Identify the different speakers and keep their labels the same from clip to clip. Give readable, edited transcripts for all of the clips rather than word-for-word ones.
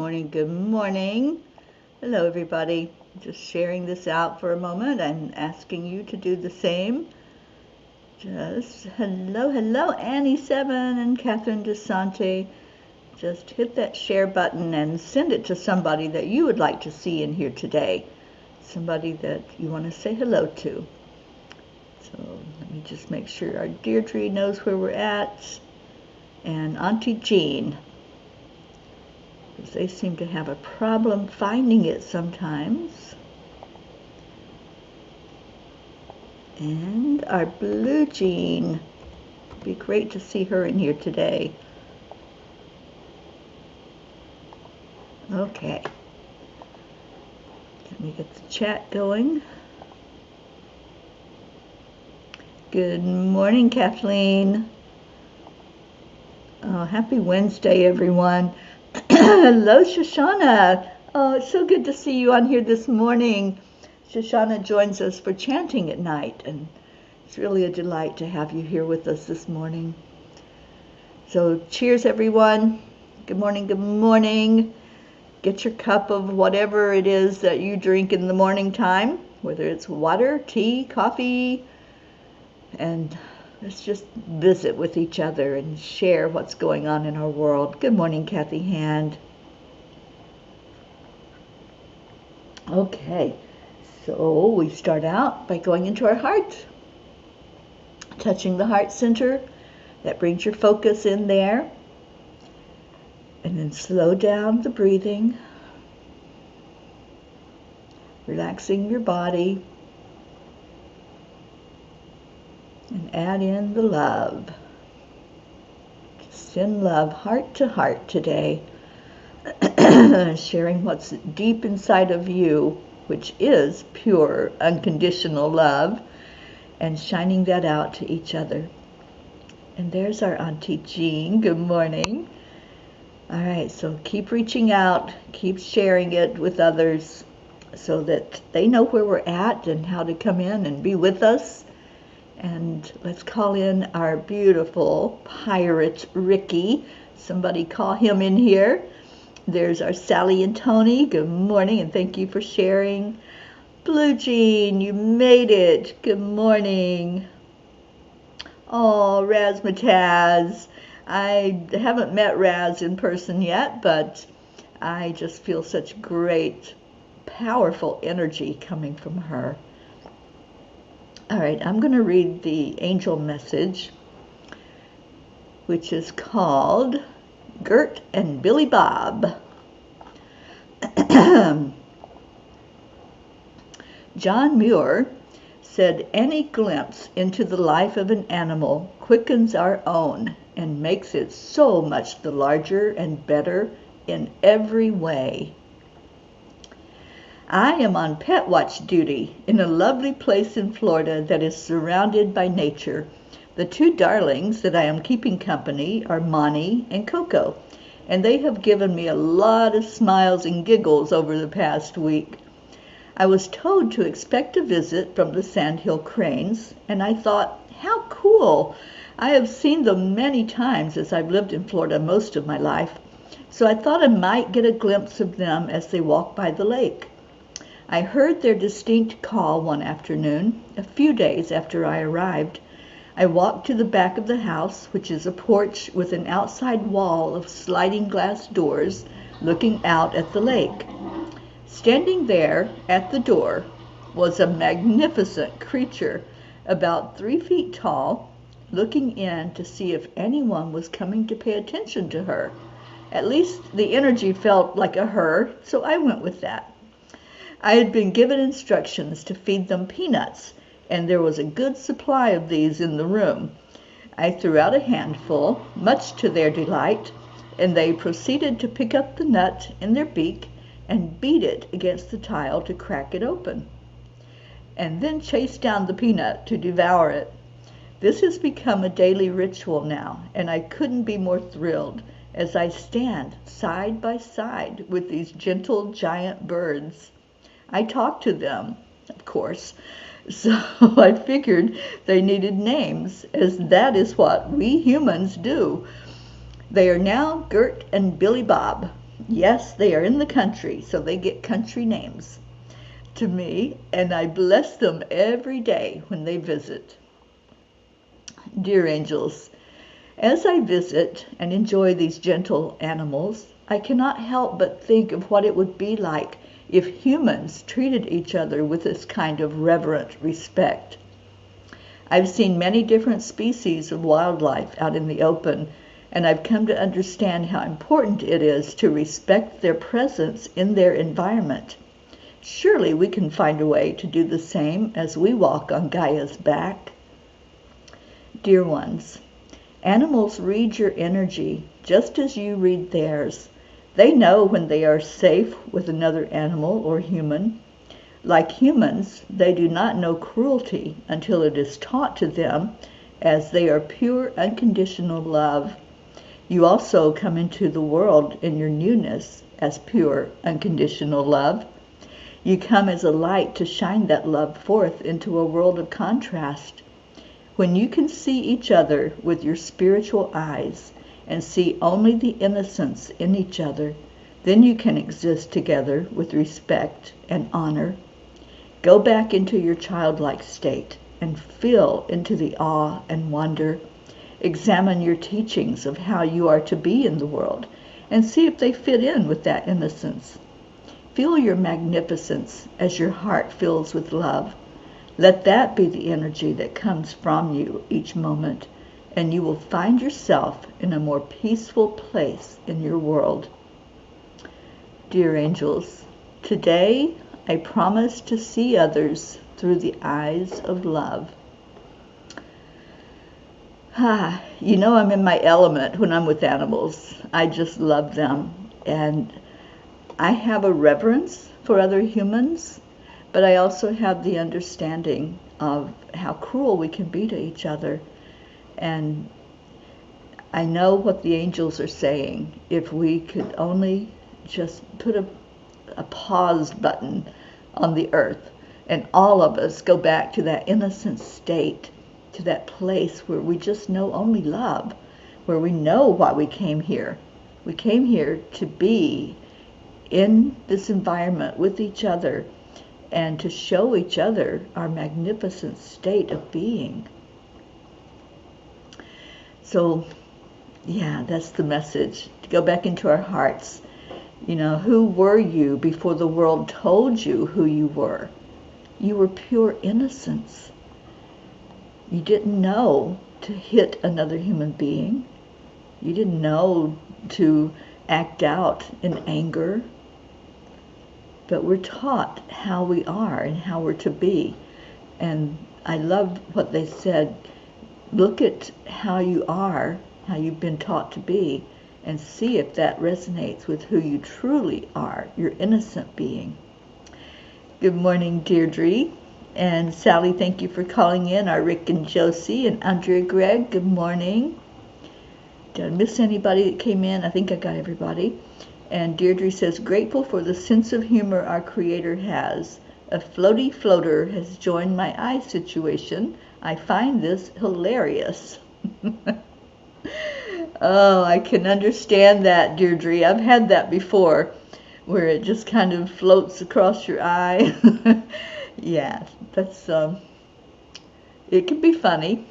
Speaker 1: morning, good morning. Hello, everybody. Just sharing this out for a moment and asking you to do the same. Just hello, Annie7 and Catherine DeSante. Just hit that share button and send it to somebody that you would like to see in here today. Somebody that you want to say hello to. So let me just make sure our Deirdre knows where we're at. And Auntie Jean. Because they seem to have a problem finding it sometimes. And our Blue Jean. It'd be great to see her in here today. Okay. Let me get the chat going. Good morning, Kathleen. Oh, happy Wednesday, everyone. Hello, Shoshana. Oh, it's so good to see you on here this morning. Shoshana joins us for chanting at night, and it's really a delight to have you here with us this morning. So cheers, everyone. Good morning, good morning. Get your cup of whatever it is that you drink in the morning time, whether it's water, tea, coffee, and let's just visit with each other and share what's going on in our world. Good morning, Kathy Hand. Okay, so we start out by going into our heart, touching the heart center. That brings your focus in there. And then slow down the breathing, relaxing your body. And add in the love. Send love heart to heart today. Sharing what's deep inside of you, which is pure, unconditional love, and shining that out to each other. And there's our Auntie Jean. Good morning. All right, so keep reaching out, keep sharing it with others so that they know where we're at and how to come in and be with us. And let's call in our beautiful pirate, Ricky. Somebody call him in here. There's our Sally and Tony. Good morning, and thank you for sharing. Blue Jean, you made it. Good morning. Oh, Razmataz. I haven't met Raz in person yet, but I just feel such great, powerful energy coming from her. All right, I'm going to read the angel message, which is called Gert and Billy Bob. John Muir said, "Any glimpse into the life of an animal quickens our own and makes it so much the larger and better in every way." I am on pet watch duty in a lovely place in Florida that is surrounded by nature. The two darlings that I am keeping company are Monty and Coco, and they have given me a lot of smiles and giggles over the past week. I was told to expect a visit from the sandhill cranes, and I thought, how cool! I have seen them many times as I've lived in Florida most of my life, so I thought I might get a glimpse of them as they walk by the lake. I heard their distinct call one afternoon, a few days after I arrived. I walked to the back of the house, which is a porch with an outside wall of sliding glass doors looking out at the lake. Standing there at the door was a magnificent creature, about 3 feet tall, looking in to see if anyone was coming to pay attention to her. At least the energy felt like a her, so I went with that. I had been given instructions to feed them peanuts, and there was a good supply of these in the room. I threw out a handful, much to their delight, and they proceeded to pick up the nut in their beak and beat it against the tile to crack it open, and then chase down the peanut to devour it. This has become a daily ritual now, and I couldn't be more thrilled as I stand side by side with these gentle giant birds. I talk to them, of course, so I figured they needed names, as that is what we humans do. They are now Gert and Billy Bob, Yes, they are in the country, so they get country names to me, and I bless them every day when they visit. Dear angels, as I visit and enjoy these gentle animals, I cannot help but think of what it would be like if humans treated each other with this kind of reverent respect. I've seen many different species of wildlife out in the open, and I've come to understand how important it is to respect their presence in their environment. Surely we can find a way to do the same as we walk on Gaia's back. Dear ones, animals read your energy just as you read theirs. They know when they are safe with another animal or human. Like humans, they do not know cruelty until it is taught to them, as they are pure, unconditional love. You also come into the world in your newness as pure, unconditional love. You come as a light to shine that love forth into a world of contrast. When you can see each other with your spiritual eyes and see only the innocence in each other, then you can exist together with respect and honor. Go back into your childlike state and feel into the awe and wonder. Examine your teachings of how you are to be in the world and see if they fit in with that innocence. Feel your magnificence as your heart fills with love. Let that be the energy that comes from you each moment, and you will find yourself in a more peaceful place in your world. Dear angels, today I promise to see others through the eyes of love. You know I'm in my element when I'm with animals. I just love them, and I have a reverence for other humans, but I also have the understanding of how cruel we can be to each other. And I know what the angels are saying. If we could only just put a pause button on the earth and all of us go back to that innocent state, to that place where we just know only love, where we know why we came here. We came here to be in this environment with each other and to show each other our magnificent state of being. So, yeah, that's the message. To go back into our hearts. You know, who were you before the world told you who you were? You were pure innocence. You didn't know to hit another human being. You didn't know to act out in anger. But we're taught how we are and how we're to be. And I love what they said. Look at how you are, how you've been taught to be, and see if that resonates with who you truly are, your innocent being. Good morning, Deirdre. And Sally, thank you for calling in. Our Rick and Josie and Andrea Gregg, good morning. Did I miss anybody that came in? I think I got everybody. And Deirdre says, grateful for the sense of humor our Creator has. A floaty floater has joined my eye situation. I find this hilarious. Oh, I can understand that, Deirdre. I've had that before, where it just kind of floats across your eye. Yeah, that's, it can be funny,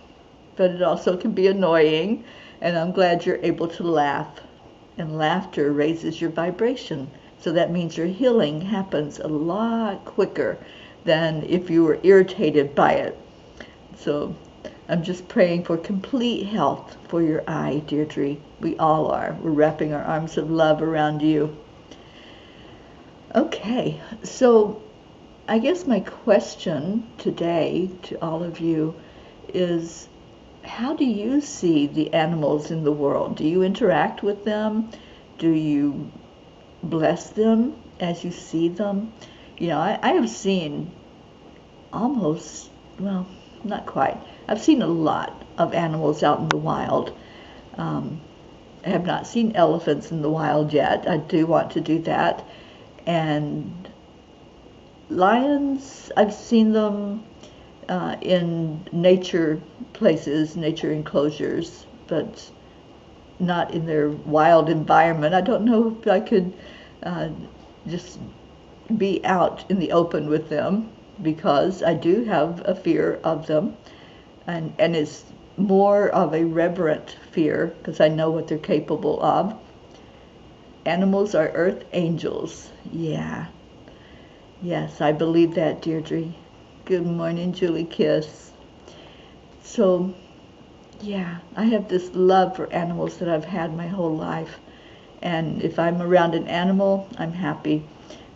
Speaker 1: but it also can be annoying. And I'm glad you're able to laugh. And laughter raises your vibration. So that means your healing happens a lot quicker than if you were irritated by it. So I'm just praying for complete health for your eye, Deirdre. We all are. We're wrapping our arms of love around you. Okay, so I guess my question today to all of you is, how do you see the animals in the world? Do you interact with them? Do you bless them as you see them? You know, I have seen almost, well, not quite. I've seen a lot of animals out in the wild. I have not seen elephants in the wild yet. I do want to do that. And lions, I've seen them in nature places, nature enclosures, but not in their wild environment. I don't know if I could just be out in the open with them, because I do have a fear of them, and it's more of a reverent fear because I know what they're capable of. Animals are earth angels. Yeah. Yes, I believe that, Deirdre. Good morning, Julie Kiss. So, yeah, I have this love for animals that I've had my whole life. And if I'm around an animal, I'm happy.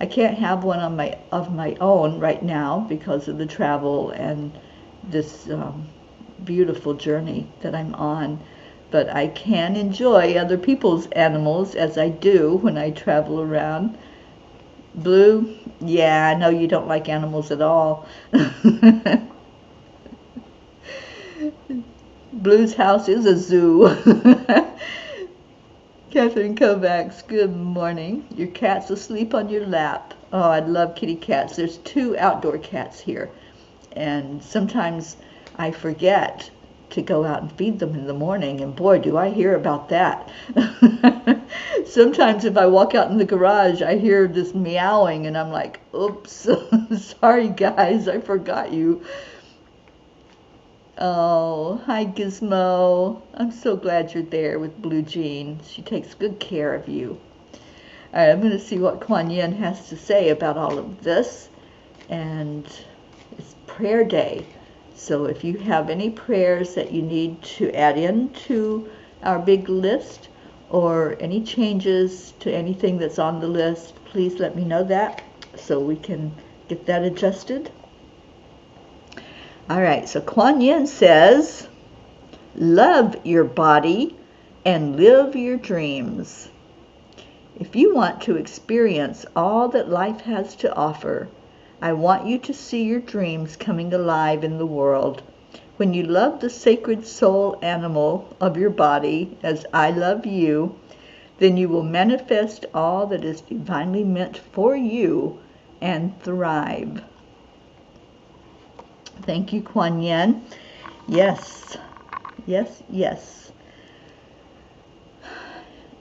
Speaker 1: I can't have one of my own right now because of the travel and this beautiful journey that I'm on. But I can enjoy other people's animals, as I do when I travel around. Blue, yeah, I know you don't like animals at all. Blue's house is a zoo. Catherine Kovacs, good morning. Your cat's asleep on your lap. Oh, I love kitty cats. There's 2 outdoor cats here. And sometimes I forget to go out and feed them in the morning, and boy, do I hear about that. Sometimes if I walk out in the garage, I hear this meowing, and I'm like, oops, sorry guys, I forgot you. Oh, hi Gizmo. I'm so glad you're there with Blue Jean. She takes good care of you. All right, I'm going to see what Kuan Yin has to say about all of this. And it's prayer day. So if you have any prayers that you need to add in to our big list, or any changes to anything that's on the list, please let me know that so we can get that adjusted. All right, so Kuan Yin says, love your body and live your dreams. If you want to experience all that life has to offer, I want you to see your dreams coming alive in the world. When you love the sacred soul animal of your body as I love you, then you will manifest all that is divinely meant for you and thrive. Thank you, Kuan Yin. Yes, yes, yes.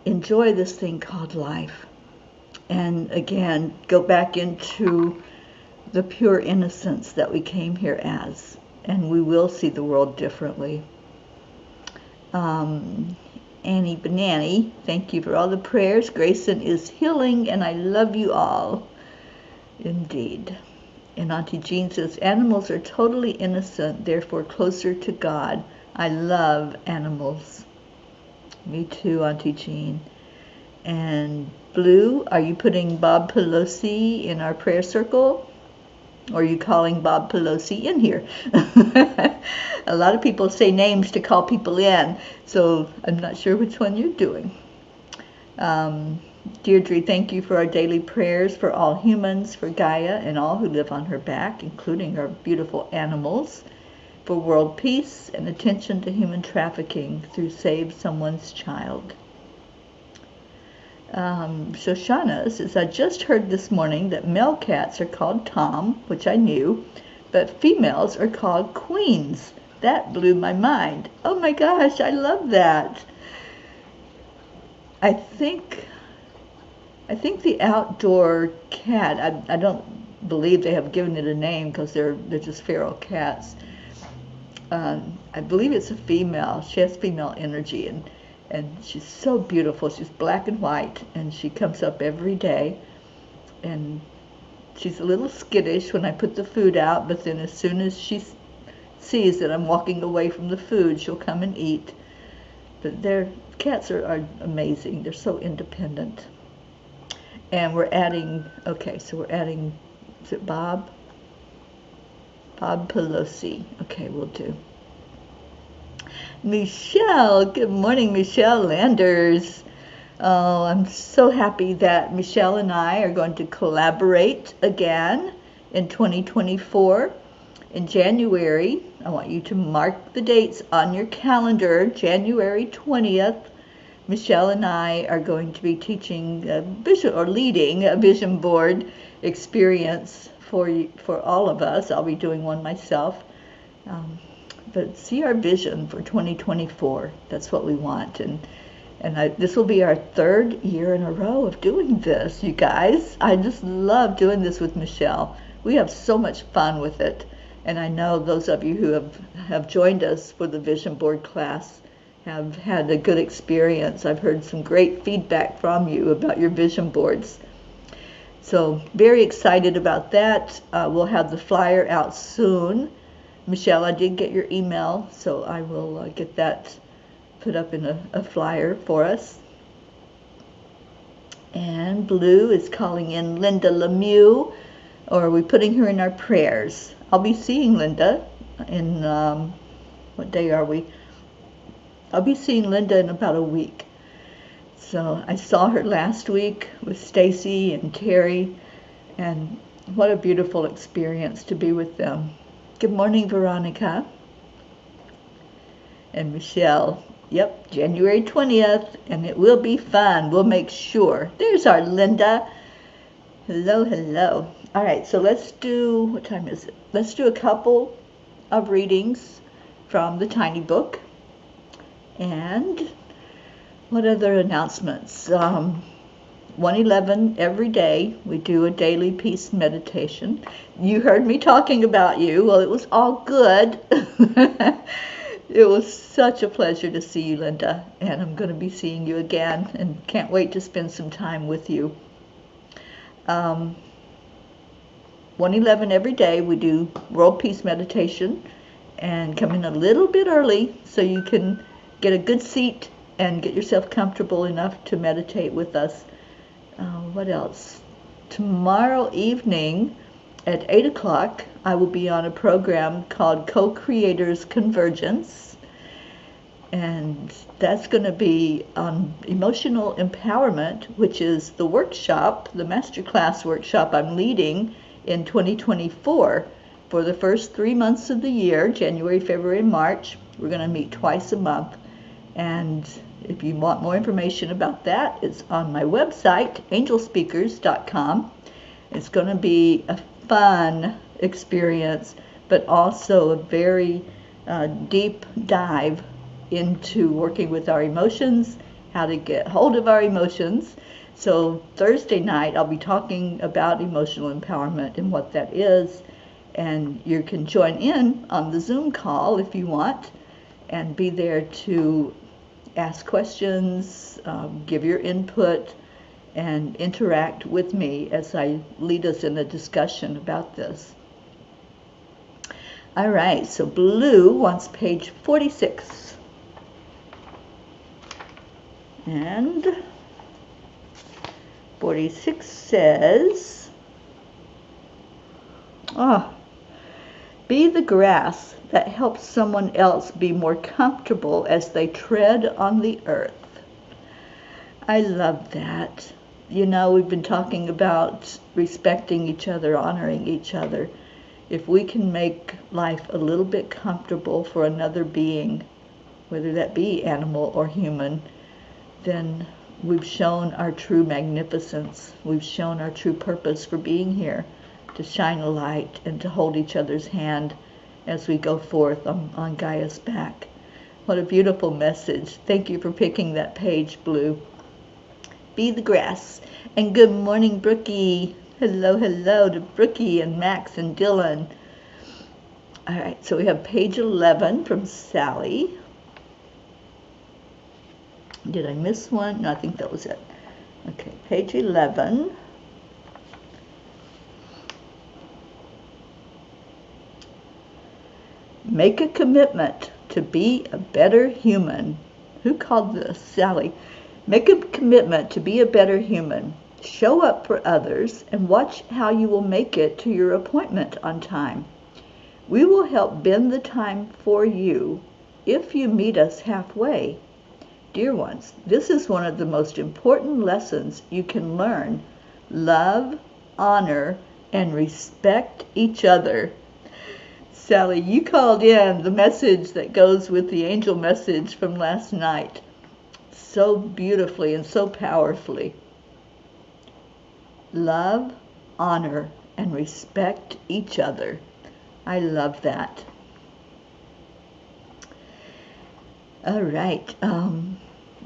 Speaker 1: Enjoy this thing called life. And again, go back into the pure innocence that we came here as. And we will see the world differently. Annie Banani, thank you for all the prayers. Grayson is healing, and I love you all. Indeed. And Auntie Jean says, animals are totally innocent, therefore closer to God. I love animals. Me too, Auntie Jean. And Blue, are you putting Bob Pelosi in our prayer circle? Or are you calling Bob Pelosi in here? A lot of people say names to call people in, so I'm not sure which one you're doing. Deirdre, thank you for our daily prayers for all humans, for Gaia and all who live on her back, including our beautiful animals, for world peace and attention to human trafficking through Save Someone's Child. Shoshana says, I just heard this morning that male cats are called Tom, which I knew, but females are called queens. That blew my mind. Oh my gosh, I love that. I think the outdoor cat, I don't believe they have given it a name because they're just feral cats. I believe it's a female. She has female energy, and she's so beautiful. She's black and white, and she comes up every day, and she's a little skittish when I put the food out, but then as soon as she sees that I'm walking away from the food, she'll come and eat. But cats are amazing. They're so independent. And we're adding, okay, so we're adding, is it Bob? Bob Pelosi. Okay, we'll do. Michelle, good morning, Michelle Landers. Oh, I'm so happy that Michelle and I are going to collaborate again in 2024. In January, I want you to mark the dates on your calendar. January 20th, Michelle and I are going to be teaching a vision, or leading a vision board experience for all of us. I'll be doing one myself. But see our vision for 2024. That's what we want. And And this will be our 3rd year in a row of doing this, you guys. I just love doing this with Michelle. We have so much fun with it. And I know those of you who have joined us for the vision board class have had a good experience. I've heard some great feedback from you about your vision boards. So very excited about that. We'll have the flyer out soon. Michelle, I did get your email, so I will get that put up in a flyer for us. And Blue is calling in Linda Lemieux, or are we putting her in our prayers? I'll be seeing Linda in, what day are we? I'll be seeing Linda in about a week. So I saw her last week with Stacy and Teri, and what a beautiful experience to be with them. Good morning, Veronica. And Michelle. Yep, January 20th, and it will be fun. We'll make sure. There's our Linda. Hello, hello. All right, so let's do, what time is it? Let's do a couple of readings from the Tiny Book. And what other announcements? 111 every day. We do a daily peace meditation. You heard me talking about you. Well, it was all good. It was such a pleasure to see you, Linda, and I'm going to be seeing you again and can't wait to spend some time with you. 111 every day, we do World Peace Meditation and come in a little bit early so you can get a good seat and get yourself comfortable enough to meditate with us. What else? Tomorrow evening at 8 o'clock, I will be on a program called Co-Creators Convergence, and that's going to be on emotional empowerment, which is the workshop, the masterclass workshop I'm leading in 2024 for the first 3 months of the year, January, February, March. We're going to meet twice a month, and if you want more information about that, it's on my website, angelspeakers.com. It's going to be a fun experience, but also a very deep dive into working with our emotions, how to get hold of our emotions. So Thursday night, I'll be talking about emotional empowerment and what that is. And you can join in on the Zoom call if you want and be there to ask questions, give your input, and interact with me as I lead us in a discussion about this. All right, so Blue wants page 46. And 46 says, be the grass that helps someone else be more comfortable as they tread on the earth. I love that. You know, we've been talking about respecting each other, honoring each other. If we can make life a little bit comfortable for another being, whether that be animal or human, then we've shown our true magnificence. We've shown our true purpose for being here, to shine a light and to hold each other's hand as we go forth on Gaia's back. What a beautiful message. Thank you for picking that page, Blue. Be the grass. And good morning, Brookie. Hello, hello to Brookie and Max and Dylan. All right, so we have page 11 from Sally. Did I miss one? No, I think that was it. Okay, page 11. Make a commitment to be a better human. Who called this? Sally. Make a commitment to be a better human. Show up for others and watch how you will make it to your appointment on time. We will help bend the time for you if you meet us halfway. Dear ones, this is one of the most important lessons you can learn. Love, honor, and respect each other. Sally, you called in the message that goes with the angel message from last night so beautifully and so powerfully. Love, honor, and respect each other. I love that. All right.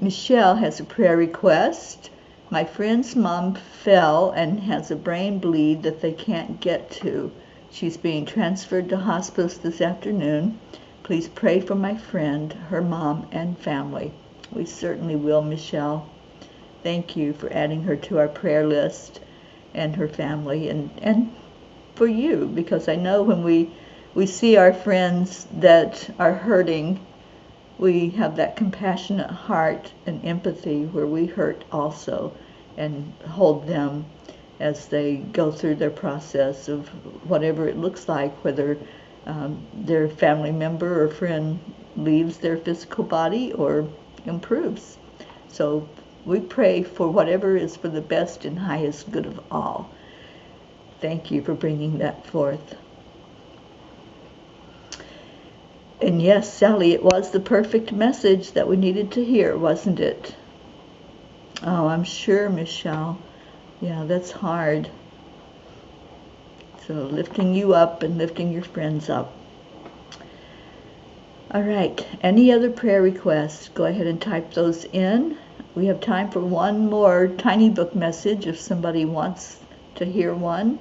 Speaker 1: Michelle has a prayer request. My friend's mom fell and has a brain bleed that they can't get to. She's being transferred to hospice this afternoon. Please pray for my friend, her mom, and family. We certainly will, Michelle. Thank you for adding her to our prayer list, and her family, and for you, because I know when we see our friends that are hurting, we have that compassionate heart and empathy where we hurt also, and hold them as they go through their process of whatever it looks like, whether their family member or friend leaves their physical body or improves. So we pray for whatever is for the best and highest good of all. Thank you for bringing that forth. And yes, Sally, it was the perfect message that we needed to hear, wasn't it? Oh, I'm sure, Michelle. Yeah, that's hard. So lifting you up and lifting your friends up. All right, any other prayer requests? Go ahead and type those in. We have time for one more tiny book message if somebody wants to hear one.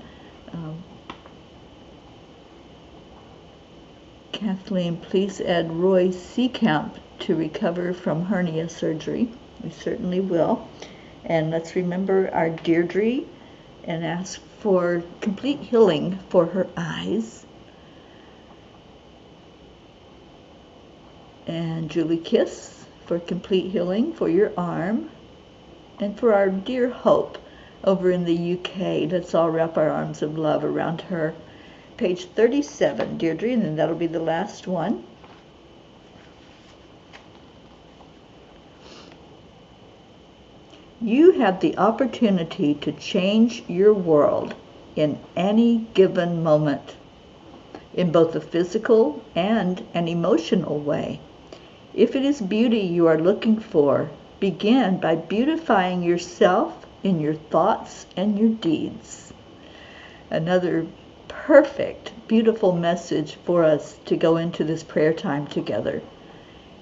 Speaker 1: Kathleen, please add Roy Seacamp to recover from hernia surgery. We certainly will. And let's remember our Deirdre and ask for complete healing for her eyes. And Julie Kiss for complete healing for your arm. And for our dear Hope over in the UK, let's all wrap our arms of love around her. Page 37, Deirdre, and then that'll be the last one. You have the opportunity to change your world in any given moment, in both a physical and an emotional way. If it is beauty you are looking for, begin by beautifying yourself in your thoughts and your deeds. Another perfect, beautiful message for us to go into this prayer time together.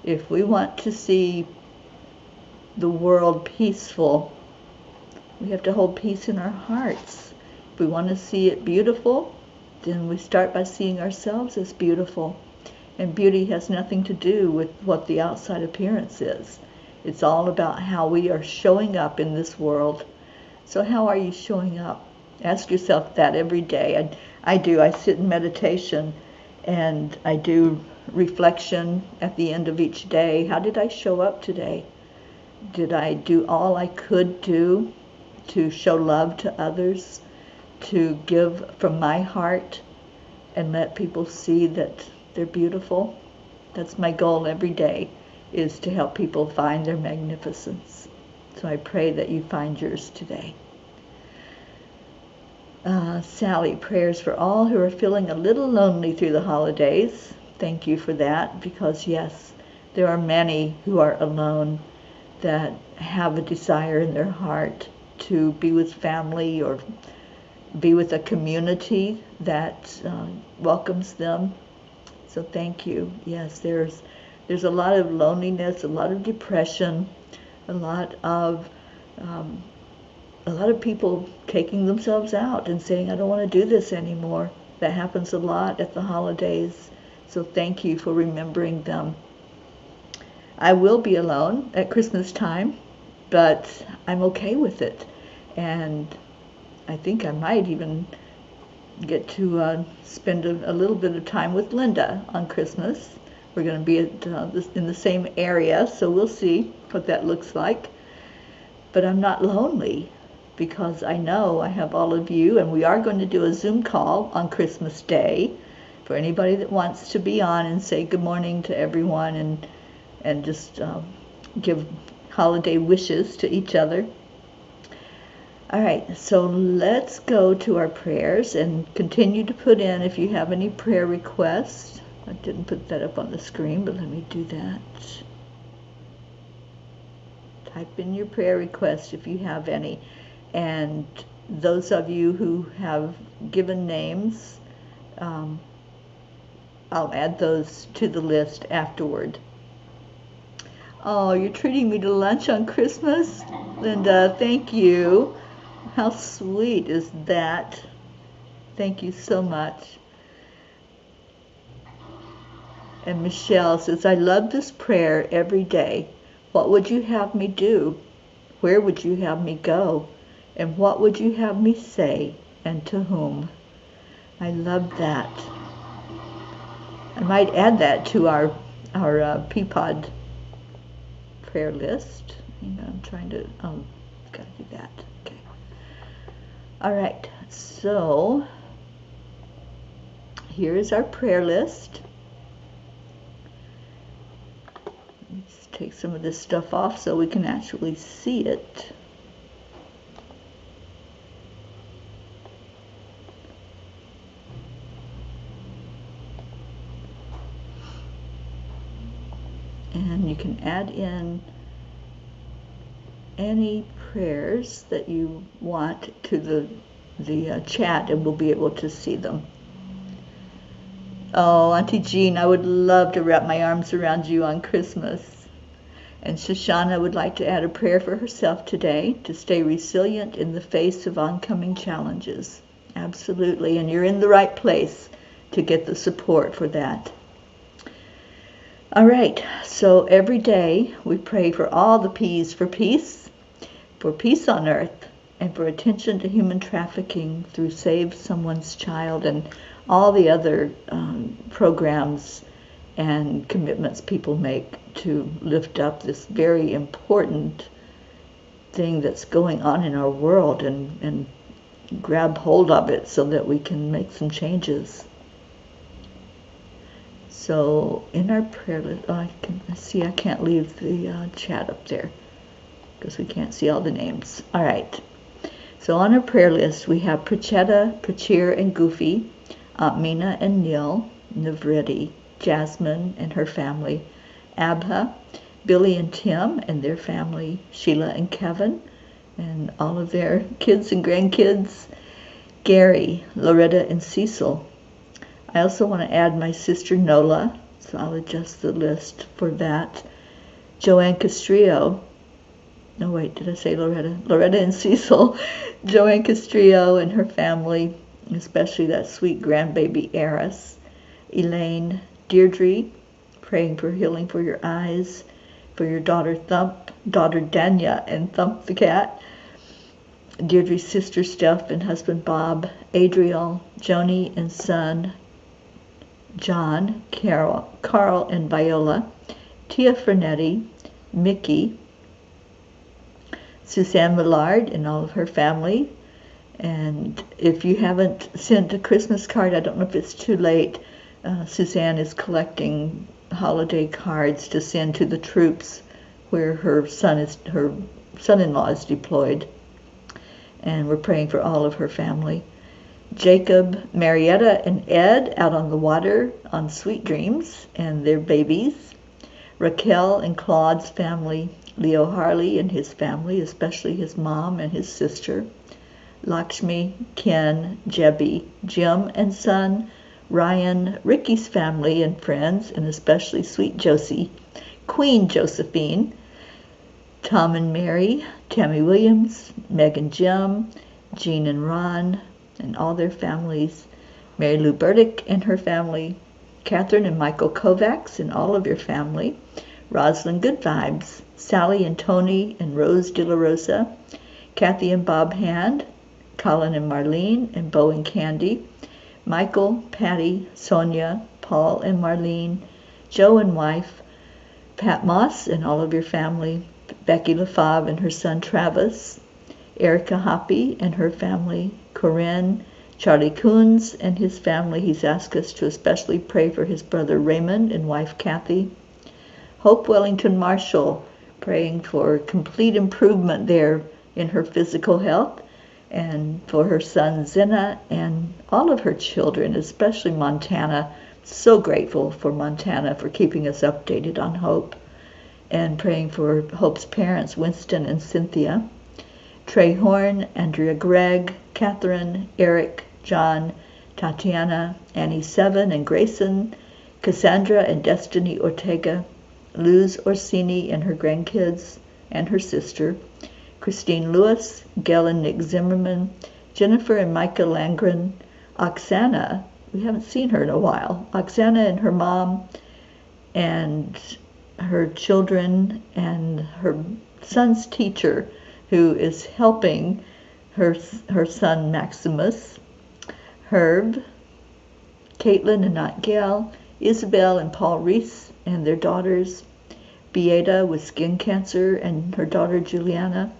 Speaker 1: If we want to see the world peaceful, we have to hold peace in our hearts. If we want to see it beautiful, then we start by seeing ourselves as beautiful. And beauty has nothing to do with what the outside appearance is. It's all about how we are showing up in this world. So how are you showing up? Ask yourself that every day. I do. I sit in meditation and I do reflection at the end of each day. How did I show up today? Did I do all I could do to show love to others, to give from my heart and let people see that they're beautiful? That's my goal every day, is to help people find their magnificence. So I pray that you find yours today. Sally, prayers for all who are feeling a little lonely through the holidays. Thank you for that, because yes, there are many who are alone that have a desire in their heart to be with family or be with a community that welcomes them. So thank you. Yes, there's a lot of loneliness, a lot of depression, a lot of people taking themselves out and saying, I don't want to do this anymore. That happens a lot at the holidays. So thank you for remembering them. I will be alone at Christmas time, but I'm okay with it. And I think I might even get to spend a little bit of time with Linda on Christmas. We're going to be in the same area, so we'll see what that looks like. But I'm not lonely, because I know I have all of you, and we are going to do a Zoom call on Christmas Day for anybody that wants to be on and say good morning to everyone and just give holiday wishes to each other. All right, so let's go to our prayers and continue to put in if you have any prayer requests. I didn't put that up on the screen, but let me do that. Type in your prayer requests if you have any. And those of you who have given names, I'll add those to the list afterward. Oh, you're treating me to lunch on Christmas? Linda, thank you. How sweet is that? Thank you so much. And Michelle says, I love this prayer every day. What would you have me do? Where would you have me go? And what would you have me say? And to whom? I love that. I might add that to our Peapod prayer list. Hang on, I'm trying to, gotta do that. Okay. All right, so here's our prayer list. Let's take some of this stuff off so we can actually see it. And you can add in any prayers that you want to the chat, and we'll be able to see them. Oh, Auntie Jean, I would love to wrap my arms around you on Christmas. And Shoshana would like to add a prayer for herself today to stay resilient in the face of oncoming challenges. Absolutely, and you're in the right place to get the support for that. All right, so every day we pray for all the P's for peace on earth, and for attention to human trafficking through Save Someone's Child and all the other programs and commitments people make to lift up this very important thing that's going on in our world, and grab hold of it so that we can make some changes. So in our prayer list, I can't leave the chat up there because we can't see all the names. All right. So on our prayer list, we have Prachetta, Prachir, and Goofy, Aunt Mina and Neil, Navriti, Jasmine and her family, Abha, Billy and Tim and their family, Sheila and Kevin and all of their kids and grandkids, Gary, Loretta, and Cecil. I also want to add my sister Nola, so I'll adjust the list for that. Joanne Castrillo. No, wait, did I say Loretta? Loretta and Cecil. Joanne Castrillo and her family, especially that sweet grandbaby Eris. Elaine, Deirdre, praying for healing for your eyes, for your daughter Thump, daughter Danya, and Thump the cat. Deirdre's sister Steph and husband Bob, Adriel, Joni and son John, Carl and Viola, Tia Fernetti, Mickey, Suzanne Millard and all of her family. And if you haven't sent a Christmas card, I don't know if it's too late. Suzanne is collecting holiday cards to send to the troops where her son-in-law is deployed. And we're praying for all of her family. Jacob, Marietta, and Ed out on the water on Sweet Dreams and their babies. Raquel and Claude's family. Leo Harley and his family, especially his mom and his sister. Lakshmi, Ken, Jebby, Jim and son, Ryan, Ricky's family and friends, and especially sweet Josie, Queen Josephine, Tom and Mary, Tammy Williams, Meg and Jim, Jean and Ron, and all their families, Mary Lou Burdick and her family, Catherine and Michael Kovacs and all of your family, Rosalind Good Vibes, Sally and Tony and Rose De La Rosa, Kathy and Bob Hand, Colin and Marlene, and Bo and Candy, Michael, Patty, Sonia, Paul and Marlene, Joe and wife, Pat Moss and all of your family, Becky LaFave and her son Travis, Erica Hoppy and her family, Corinne, Charlie Coons and his family. He's asked us to especially pray for his brother Raymond and wife Kathy. Hope Wellington Marshall, praying for complete improvement there in her physical health, and for her son Zena and all of her children, especially Montana. So grateful for Montana for keeping us updated on Hope. And praying for Hope's parents, Winston and Cynthia. Trey Horn, Andrea Gregg, Catherine, Eric, John, Tatiana, Annie Seven and Grayson, Cassandra and Destiny Ortega, Luz Orsini and her grandkids and her sister, Christine Lewis, Gail and Nick Zimmerman, Jennifer and Micah Langren, Oksana, we haven't seen her in a while, Oksana and her mom and her children and her son's teacher who is helping her son Maximus, Herb, Caitlin and Aunt Gail, Isabel and Paul Reese and their daughters, Beata with skin cancer and her daughter Juliana,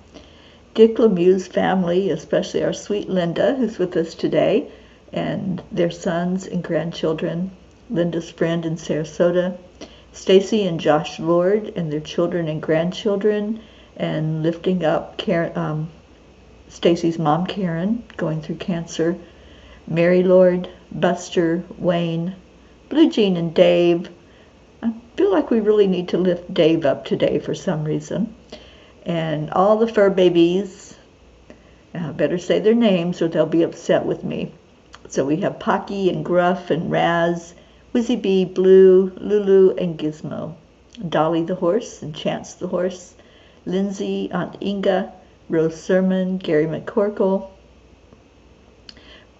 Speaker 1: Dick Lemieux's family, especially our sweet Linda, who's with us today, and their sons and grandchildren, Linda's friend in Sarasota, Stacy and Josh Lord and their children and grandchildren, and lifting up Stacy's mom, Karen, going through cancer, Mary Lord, Buster, Wayne, Blue Jean and Dave. I feel like we really need to lift Dave up today for some reason. And all the fur babies, I better say their names or they'll be upset with me. So we have Pocky and Gruff and Raz, Wizzy Bee, Blue, Lulu, and Gizmo, Dolly the horse and Chance the horse, Lindsay, Aunt Inga, Rose Sermon, Gary McCorkle,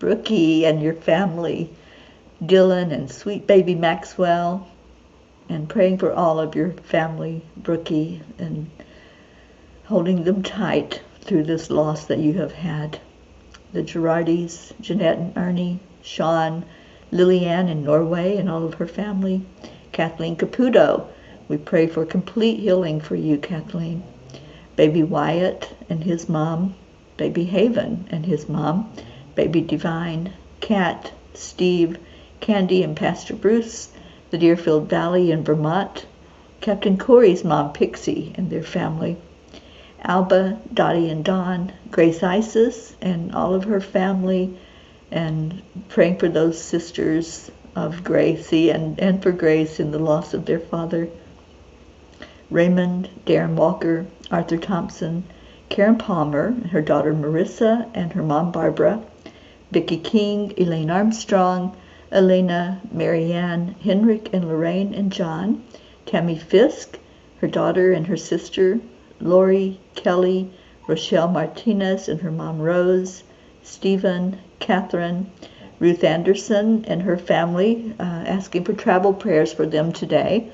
Speaker 1: Brookie and your family, Dylan and sweet baby Maxwell, and praying for all of your family, Brookie, and holding them tight through this loss that you have had. The Girardis, Jeanette and Ernie, Sean, Lillian in Norway and all of her family, Kathleen Caputo. We pray for complete healing for you, Kathleen. Baby Wyatt and his mom, Baby Haven and his mom, Baby Divine, Kat, Steve, Candy and Pastor Bruce, the Deerfield Valley in Vermont, Captain Corey's mom, Pixie, and their family, Alba, Dottie and Dawn, Grace Isis and all of her family, and praying for those sisters of Gracie and for Grace in the loss of their father, Raymond, Darren Walker, Arthur Thompson, Karen Palmer, her daughter Marissa and her mom Barbara, Vicki King, Elaine Armstrong, Elena, Marianne, Henrik and Lorraine and John, Tammy Fisk, her daughter and her sister, Lori, Kelly, Rochelle Martinez and her mom Rose, Stephen, Catherine, Ruth Anderson and her family, asking for travel prayers for them today,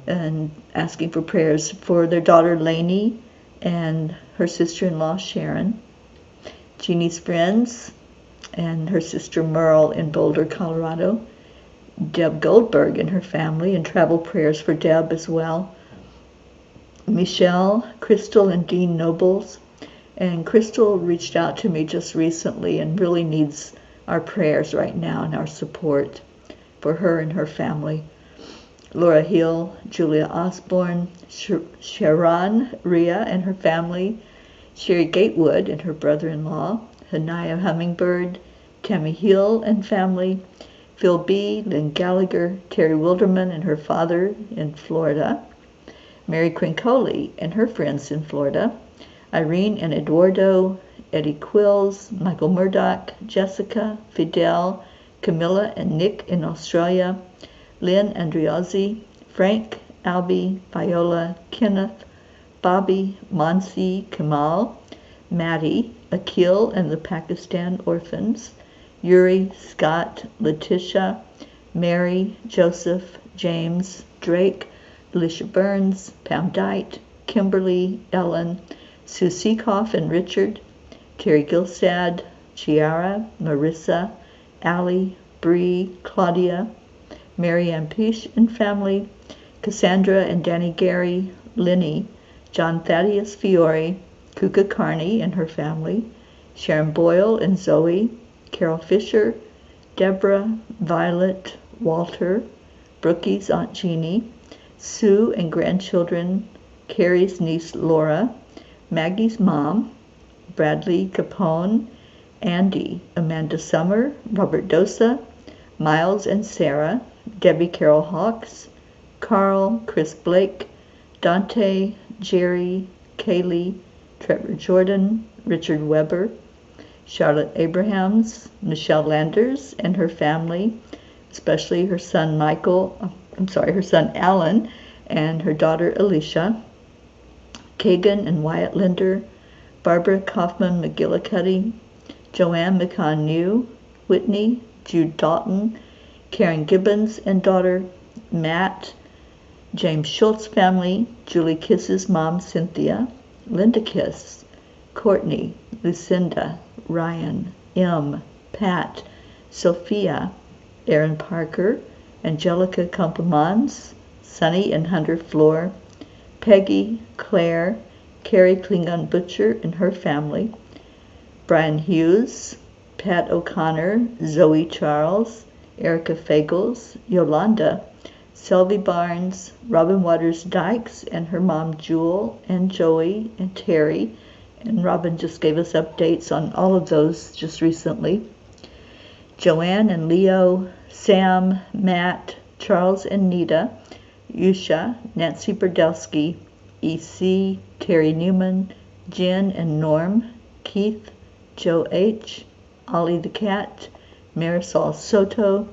Speaker 1: and asking for prayers for their daughter Lainey and her sister-in-law Sharon, Jeannie's friends and her sister Merle in Boulder, Colorado, Deb Goldberg and her family, and travel prayers for Deb as well, Michelle, Crystal, and Dean Nobles. And Crystal reached out to me just recently and really needs our prayers right now and our support for her and her family. Laura Hill, Julia Osborne, Sharon Rhea and her family, Sherry Gatewood and her brother-in-law, Hanaya Hummingbird, Tammy Hill and family, Phil B., Lynn Gallagher, Terry Wilderman and her father in Florida, Mary Quincoli and her friends in Florida, Irene and Eduardo, Eddie Quills, Michael Murdoch, Jessica, Fidel, Camilla and Nick in Australia, Lynn Andriozzi, Frank, Albie, Viola, Kenneth, Bobby, Monsi, Kamal, Maddie, Akil and the Pakistan orphans, Yuri, Scott, Letitia, Mary, Joseph, James, Drake, Alicia Burns, Pam Dite, Kimberly, Ellen, Sue Seekoff and Richard, Terry Gilstad, Chiara, Marissa, Allie, Bree, Claudia, Mary Ann Pish and family, Cassandra and Danny Gary, Lenny, John Thaddeus Fiore, Kuka Carney and her family, Sharon Boyle and Zoe, Carol Fisher, Deborah, Violet, Walter, Brookie's Aunt Jeannie, Sue and grandchildren, Carrie's niece Laura, Maggie's mom, Bradley Capone, Andy, Amanda Summer, Robert Dosa, Miles and Sarah, Debbie Carol Hawks, Carl, Chris Blake, Dante, Jerry, Kaylee, Trevor Jordan, Richard Weber, Charlotte Abrahams, Michelle Landers and her family, especially her son Alan, and her daughter Alicia, Kagan and Wyatt Linder, Barbara Kaufman McGillicuddy, Joanne McCann New, Whitney, Jude Dalton, Karen Gibbons and daughter, Matt, James Schultz family, Julie Kiss's mom Cynthia, Linda Kiss, Courtney, Lucinda, Ryan, M, Pat, Sophia, Aaron Parker, Angelica Complimans, Sunny and Hunter Floor, Peggy, Claire, Carrie Klingon Butcher and her family, Brian Hughes, Pat O'Connor, Zoe Charles, Erica Fagels, Yolanda, Selby Barnes, Robin Waters Dykes and her mom Jewel, and Joey and Terry, and Robin just gave us updates on all of those just recently. Joanne and Leo, Sam, Matt, Charles and Nita, Yusha, Nancy Berdelsky, EC, Terry Newman, Jen and Norm, Keith, Joe H., Ollie the Cat, Marisol Soto,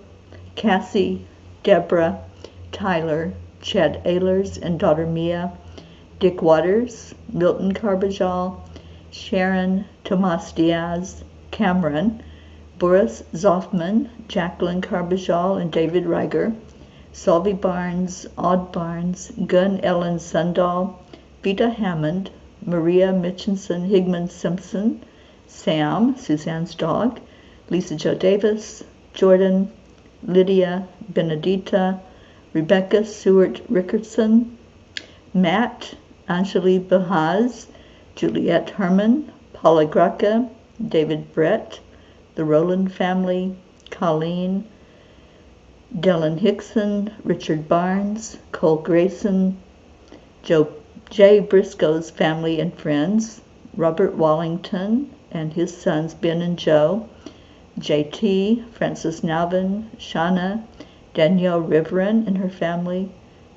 Speaker 1: Cassie, Deborah, Tyler, Chad Ehlers and daughter Mia, Dick Waters, Milton Carbajal, Sharon, Tomas Diaz, Cameron, Boris Zoffman, Jacqueline Carbajal and David Reiger, Solvi Barnes, Odd Barnes, Gun Ellen Sundahl, Vita Hammond, Maria Mitchinson Higman Simpson, Sam, Suzanne's dog, Lisa Jo Davis, Jordan, Lydia, Benedita, Rebecca Seward Rickardson, Matt, Anjali Bahaz, Juliette Herman, Paula Graca, David Brett, the Rowland family, Colleen, Dylan Hickson, Richard Barnes, Cole Grayson, Jay Briscoe's family and friends, Robert Wallington and his sons Ben and Joe, JT, Francis Nalvin, Shauna, Danielle Riverin and her family,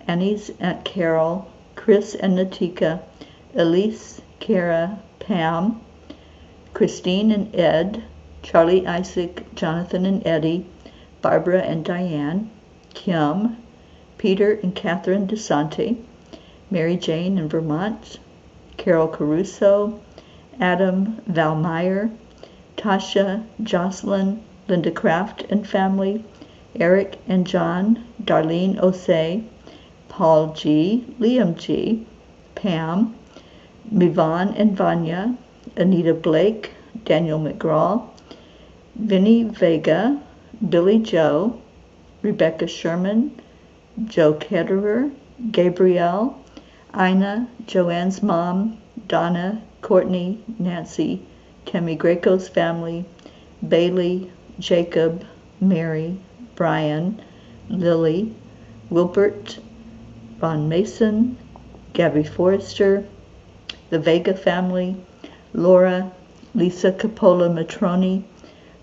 Speaker 1: Annie's Aunt Carol, Chris and Natika, Elise, Kara, Pam, Christine and Ed, Charlie, Isaac, Jonathan and Eddie, Barbara and Diane, Kim, Peter and Catherine DeSante, Mary Jane in Vermont, Carol Caruso, Adam, Val Meyer, Tasha, Jocelyn, Linda Kraft and family, Eric and John, Darlene Osei, Paul G., Liam G., Pam, Mivan and Vanya, Anita Blake, Daniel McGraw, Vinnie Vega, Billy Joe, Rebecca Sherman, Joe Ketterer, Gabrielle, Ina, Joanne's mom, Donna, Courtney, Nancy, Tammy Greco's family, Bailey, Jacob, Mary, Brian, Lily, Wilbert, Ron Mason, Gabby Forrester, the Vega family, Laura, Lisa Capola Matroni,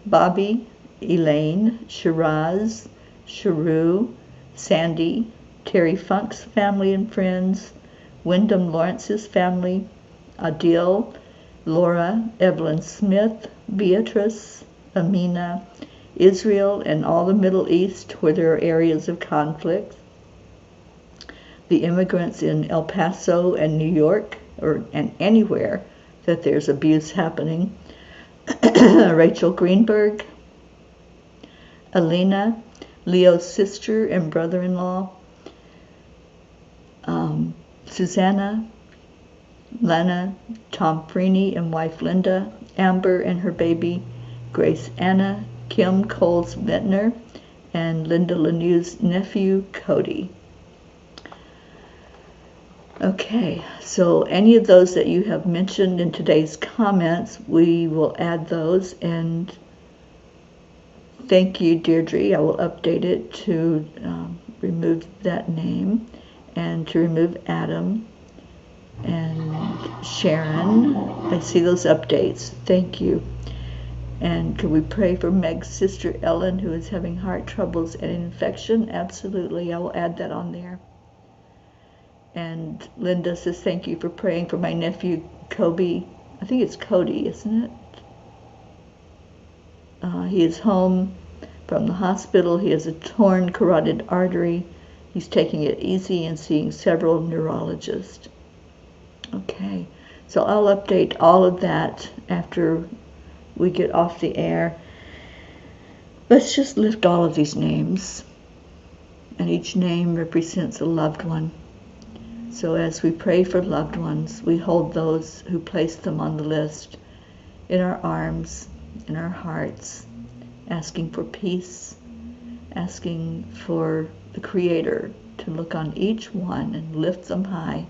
Speaker 1: Bobby, Elaine, Shiraz, Sharu, Sandy, Terry Funk's family and friends, Wyndham Lawrence's family, Adil, Laura, Evelyn Smith, Beatrice, Amina, Israel and all the Middle East where there are areas of conflict, the immigrants in El Paso and New York, and anywhere that there's abuse happening, Rachel Greenberg, Alina, Leo's sister and brother-in-law, Susanna, Lana, Tom Freeney and wife Linda, Amber and her baby, Grace Anna, Kim Coles Ventnor, and Linda Lanew's nephew, Cody. Okay, so any of those that you have mentioned in today's comments, we will add those, and thank you, Deirdre. I will update it to remove that name and to remove Adam and Sharon. I see those updates. Thank you. And could we pray for Meg's sister Ellen, who is having heart troubles and infection? Absolutely. I will add that on there. And Linda says, thank you for praying for my nephew, Kobe. I think it's Cody, isn't it? He is home from the hospital. He has a torn carotid artery, He's taking it easy and seeing several neurologists. Okay, so I'll update all of that after we get off the air. Let's just lift all of these names, and each name represents a loved one. So as we pray for loved ones, we hold those who placed them on the list in our arms, in our hearts, asking for peace, asking for the Creator to look on each one and lift them high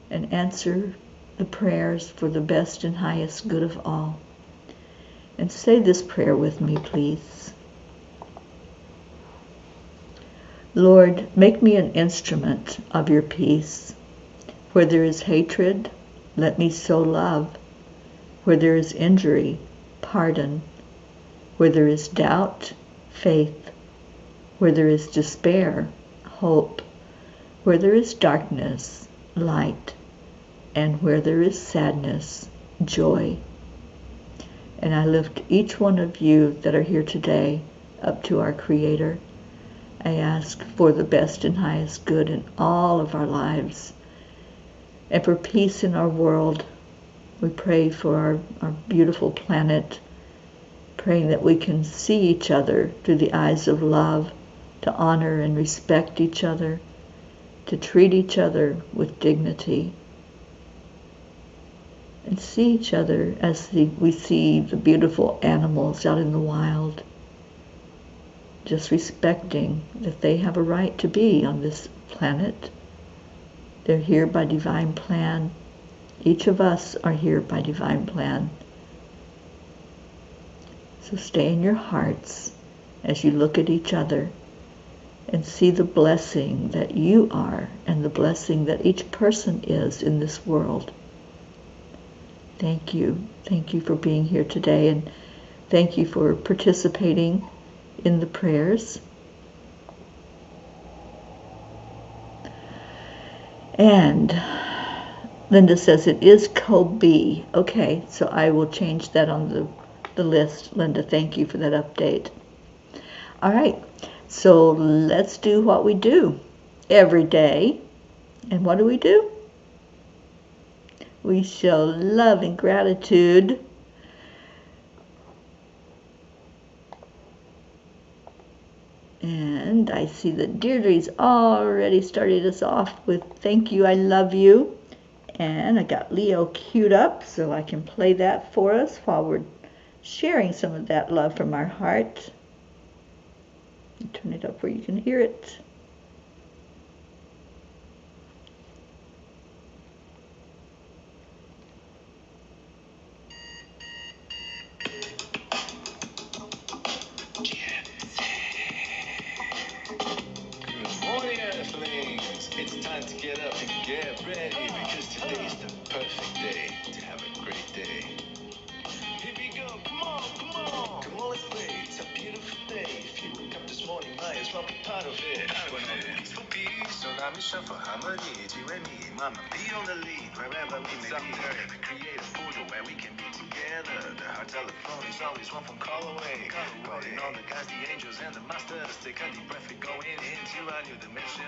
Speaker 1: and answer the prayers for the best and highest good of all. And say this prayer with me, please. Lord, make me an instrument of your peace. Where there is hatred, let me sow love. Where there is injury, pardon. Where there is doubt, faith. Where there is despair, hope. Where there is darkness, light. And where there is sadness, joy. And I lift each one of you that are here today up to our Creator. I ask for the best and highest good in all of our lives and for peace in our world. We pray for our beautiful planet, praying that we can see each other through the eyes of love, to honor and respect each other, to treat each other with dignity, and see each other as we see the beautiful animals out in the wild, just respecting that they have a right to be on this planet. They're here by divine plan. Each of us are here by divine plan. So stay in your hearts as you look at each other and see the blessing that you are and the blessing that each person is in this world. Thank you. Thank you for being here today, and thank you for participating in the prayers. And Linda says it is Kobe. Okay, so I will change that on the list. Linda, thank you for that update. All right, so let's do what we do every day. And what do? We show love and gratitude. And I see that Deirdre's already started us off with thank you, I love you. And I got Leo queued up so I can play that for us while we're sharing some of that love from our heart. Turn it up where you can hear it.
Speaker 2: For harmony, G-Remy, mama, be on the lead wherever we may be. Create a portal where we can be together. The heart telephone is always one phone call away. Calling on the guys, the angels, and the masters. Take a deep breath, we going into a new dimension.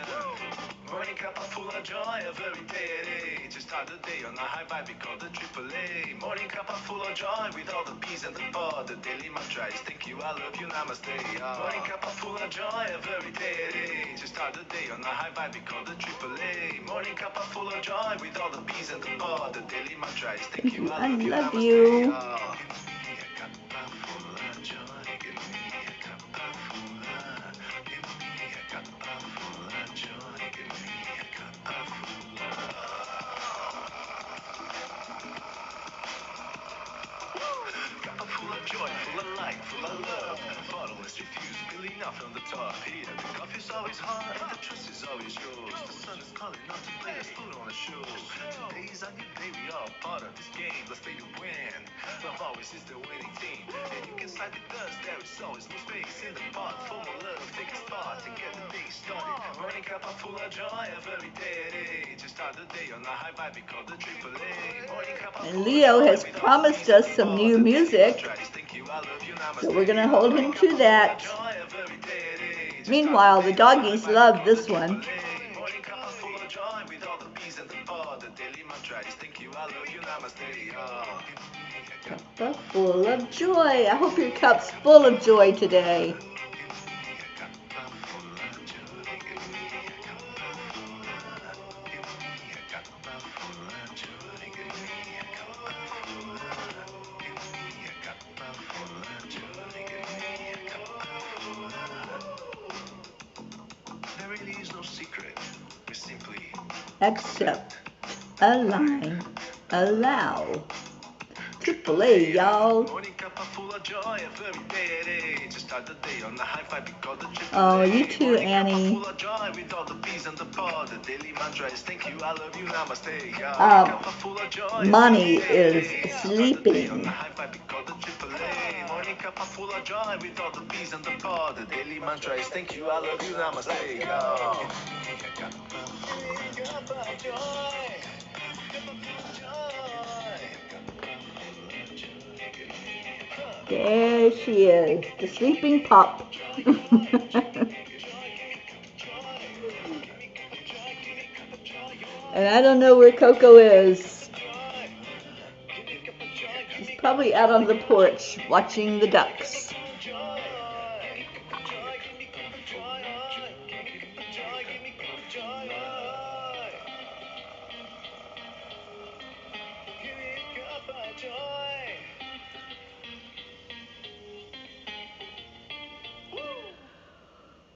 Speaker 2: Morning Cuppa full of joy every day. Just start the day on a high vibe, we call the AAA. Morning Cuppa full of joy with all the peace and the pod. The daily mantra is thank you, I love you, namaste. Morning Cuppa full of joy every day. Just start the day on a high vibe, we call the AAA. Morning Cuppa full of joy with all the peace and the pod. The daily mantra is thank you, I love you,
Speaker 1: love
Speaker 2: namaste.
Speaker 1: you.
Speaker 2: Joy, full of light, full of love. Bottomless refuse, spilling out from the top. Here, the coffee's always hot and the trust is always yours. The sun is calling out to play us food on the show. Today's a new day, we are part of this game. Let's play to win. Love always is the winning team. And you can slide with us, there is always no space in the pot. For more love, take a spot and get the day started. Morning Cuppa full of joy every day. Just start the day on a high vibe, we call the AAA. Morning Cuppa.
Speaker 1: And Leo has promised us some new music, so we're going to hold him to that. Meanwhile, the doggies love this one.
Speaker 2: Morning cuppa full of joy with all the bees and the pod. The daily mantra is thank you, I love you, namaste.
Speaker 1: Cuppa full of joy. I hope your cup's full of joy today.
Speaker 2: There really is no secret. We simply
Speaker 1: Accept, align, allow. AAA, y'all.
Speaker 2: Morning cuppa full of joy, a very day at age. To start the day on the high five because the triple
Speaker 1: Oh,
Speaker 2: A.
Speaker 1: you too,
Speaker 2: Morning cuppa
Speaker 1: Annie.
Speaker 2: full of joy with all the bees and the pod. The daily mantra is thank you, I love you, namaste. Cuppa full of joy,
Speaker 1: Money
Speaker 2: every
Speaker 1: is
Speaker 2: day at age. To start the day on the
Speaker 1: sleeping.
Speaker 2: high five because the triple A. Morning cuppa full of joy with all the bees and the pod. The daily mantra is thank you, I love you, namaste. Cuppa joy.
Speaker 1: There she is, the sleeping pup. And I don't know where Coco is. She's probably out on the porch watching the ducks.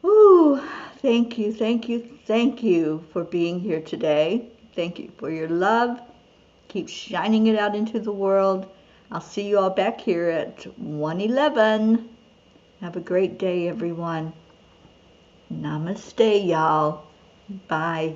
Speaker 1: Ooh, thank you, thank you, thank you for being here today. Thank you for your love. Keep shining it out into the world. I'll see you all back here at 1:11. Have a great day, everyone. Namaste, y'all. Bye.